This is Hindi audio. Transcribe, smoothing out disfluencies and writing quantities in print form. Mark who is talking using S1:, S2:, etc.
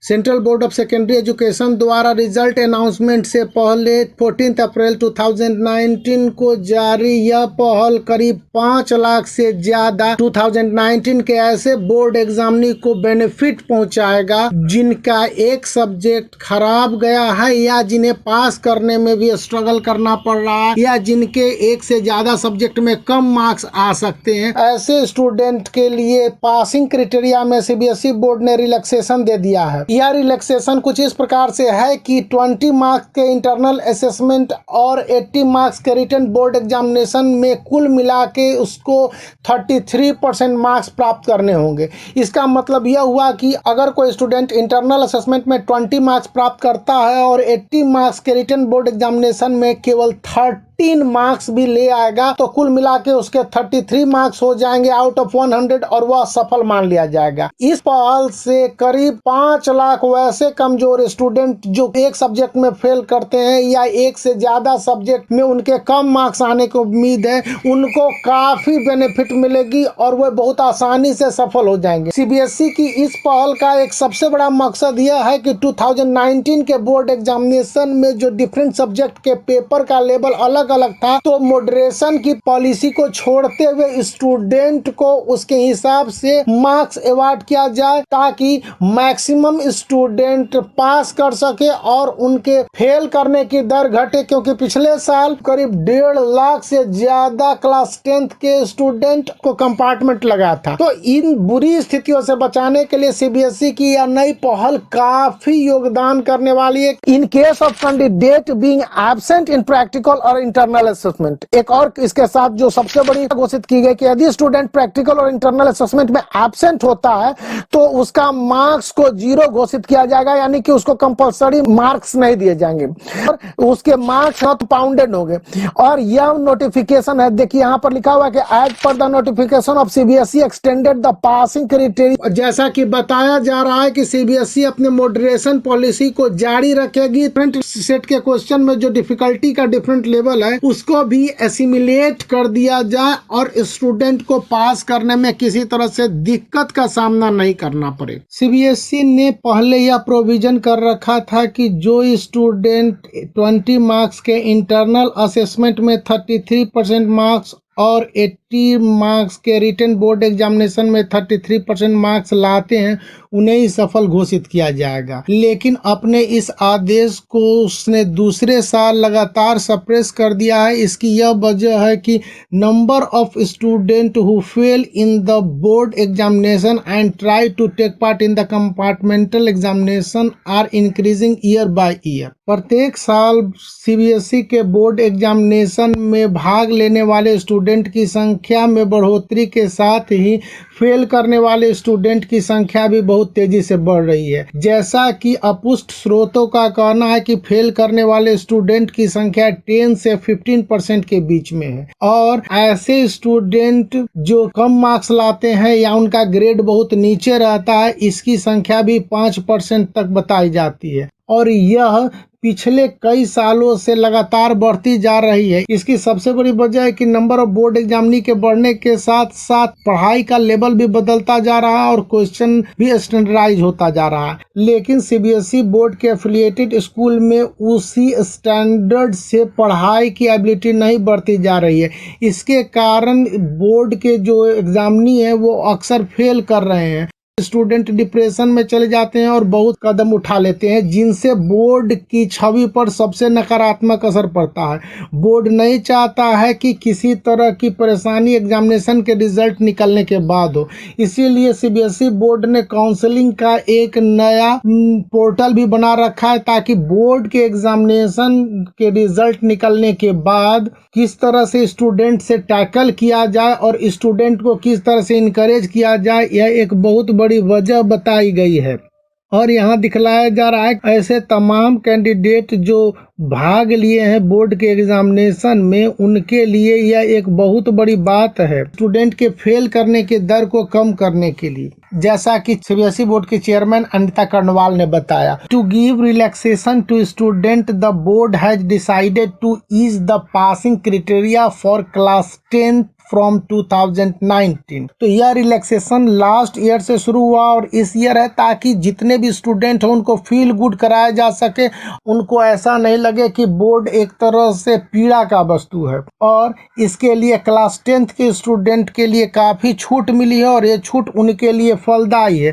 S1: Central board of secondary education द्वारा रिजल्ट अनाउंसमेंट से पहले 14 अप्रैल 2019 को जारी यह पहल करीब 5 लाख से ज्यादा 2019 के ऐसे बोर्ड एग्जामिनी को बेनिफिट पहुंचाएगा जिनका एक सब्जेक्ट खराब गया है या जिन्हें पास करने में भी स्ट्रगल करना पड़ रहा है या जिनके एक से ज्यादा सब्जेक्ट में कम मार्क्स आ सकते हैं। ऐसे स्टूडेंट के लिए पासिंग क्राइटेरिया में सीबीएसई बोर्ड ने रिलैक्सेशन दे दिया है। यह रिलैक्सेशन कुछ इस प्रकार से है कि 20 मार्क्स के इंटरनल असेसमेंट और 80 मार्क्स के रिटन बोर्ड एग्जामिनेशन में कुल मिला के उसको 33% मार्क्स प्राप्त करने होंगे। इसका मतलब यह हुआ कि अगर कोई स्टूडेंट इंटरनल असेसमेंट में 20 मार्क्स प्राप्त करता है और 80 मार्क्स के रिटन बोर्ड एग्जामिनेशन में केवल 13 मार्क्स भी ले आएगा तो कुल मिला के उसके 33 मार्क्स हो जाएंगे आउट ऑफ 100 और वह सफल मान लिया जाएगा। इस पहल से करीब 5 लाख वैसे कमजोर स्टूडेंट जो एक सब्जेक्ट में फेल करते हैं या एक से ज्यादा सब्जेक्ट में उनके कम मार्क्स आने की उम्मीद है, उनको काफी बेनिफिट मिलेगी और वह बहुत आसानी से सफल हो जाएंगे। सीबीएसई की इस पहल का एक सबसे बड़ा मकसद यह है कि 2019 के बोर्ड एग्जामिनेशन में जो डिफरेंट सब्जेक्ट के पेपर का लेवल अलग अलग था, तो मॉडरेशन की पॉलिसी को छोड़ते हुए स्टूडेंट को उसके हिसाब से मार्क्स अवार्ड किया जाए ताकि मैक्सिमम स्टूडेंट पास कर सके और उनके फेल करने की दर घटे, क्योंकि पिछले साल करीब 1.5 लाख से ज्यादा क्लास 10th के स्टूडेंट को कंपार्टमेंट लगा था। तो इन बुरी स्थितियों से बचाने के लिए सीबीएसई की यह नई पहल काफी योगदान करने वाली है। In case of candidate being absent in practical और इंटरनल असेसमेंट, एक और इसके साथ जो सबसे बड़ी घोषित की गई कि यदि स्टूडेंट प्रैक्टिकल और इंटरनल असेसमेंट में एब्सेंट होता है तो उसका मार्क्स को 0 घोषित किया जाएगा, यानी कि उसको कंपलसरी मार्क्स नहीं दिए जाएंगे और उसके मार्क्स नॉट पाउंडेड होंगे। और यह नोटिफिकेशन है, देखिए यहाँ पर लिखा हुआ है कि as per the notification of CBSE extended the passing criteria. जैसा कि बताया जा रहा है कि सीबीएसई अपने मॉडरेशन पॉलिसी को जारी रखेगी। डिफरेंट सेट के क्वेश्चन में जो डिफिकल्टी का डिफरेंट लेवल है उसको भी एसिमिलेट कर दिया जाए और स्टूडेंट को पास करने में किसी तरह से दिक्कत का सामना नहीं करना पड़े। सीबीएसई ने पहले यह प्रोविजन कर रखा था कि जो स्टूडेंट 20 मार्क्स के इंटरनल असेसमेंट में 33% मार्क्स और 80 मार्क्स के रिटन बोर्ड एग्जामिनेशन में 33% मार्क्स लाते हैं उन्हें ही सफल घोषित किया जाएगा। लेकिन अपने इस आदेश को उसने दूसरे साल लगातार सप्रेस कर दिया है। इसकी यह वजह है कि number of student who fail in the board examination and try to take part in the compartmental examination are increasing year by year. प्रत्येक साल सीबीएसई के बोर्ड एग्जामिनेशन में भाग लेने वाले स्टूडेंट की संख्या में बढ़ोतरी के साथ ही फेल करने वाले स्टूडेंट की संख्या भी बहुत तेजी से बढ़ रही है। जैसा कि अपुष्ट स्रोतों का कहना है कि फेल करने वाले स्टूडेंट की संख्या 10 से 15% के बीच में है और ऐसे स्टूडेंट जो कम मार्क्स लाते हैं या उनका ग्रेड बहुत नीचे रहता है, इसकी संख्या भी 5% तक बताई जाती है और यह पिछले कई सालों से लगातार बढ़ती जा रही है। इसकी सबसे बड़ी वजह है कि नंबर ऑफ बोर्ड एग्जामिनी के बढ़ने के साथ साथ पढ़ाई का लेवल भी बदलता जा रहा है और क्वेश्चन भी स्टैंडर्डाइज होता जा रहा है। लेकिन सीबीएसई बोर्ड के एफिलिएटेड स्कूल में उसी स्टैंडर्ड से पढ़ाई की एबिलिटी नहीं बढ़ती जा रही है। इसके कारण बोर्ड के जो एग्जामिनी है वो अक्सर फेल कर रहे हैं। स्टूडेंट डिप्रेशन में चले जाते हैं और बहुत कदम उठा लेते हैं जिनसे बोर्ड की छवि पर सबसे नकारात्मक असर पड़ता है। बोर्ड नहीं चाहता है कि किसी तरह की परेशानी एग्जामिनेशन के रिजल्ट निकलने के बाद हो। इसीलिए सीबीएसई बोर्ड ने काउंसलिंग का एक नया पोर्टल भी बना रखा है ताकि बोर्ड के एग्जामिनेशन के रिजल्ट निकलने के बाद किस तरह से स्टूडेंट से टैकल किया जाए और स्टूडेंट को किस तरह से इनकरेज किया जाए, यह एक बहुत बड़ी वजह बताई गई है। और यहाँ दिखलाया जा रहा है ऐसे तमाम कैंडिडेट जो भाग लिए हैं बोर्ड के एग्जामिनेशन में, उनके लिए यह एक बहुत बड़ी बात है स्टूडेंट के फेल करने के दर को कम करने के लिए। जैसा कि सीबीएसई बोर्ड के चेयरमैन अनिता कर्णवाल ने बताया, to give relaxation to student the board has decided to ease the passing criteria for class 10 from 2019। तो यह रिलैक्सेशन लास्ट ईयर से शुरू हुआ और इस ईयर है, ताकि जितने भी स्टूडेंट हैं उनको फील गुड कराया जा सके, उनको ऐसा नहीं लगे कि बोर्ड एक तरह से पीड़ा का वस्तु है। और इसके लिए क्लास 10th के स्टूडेंट के लिए काफ़ी छूट मिली है और ये छूट उनके लिए फलदायी है।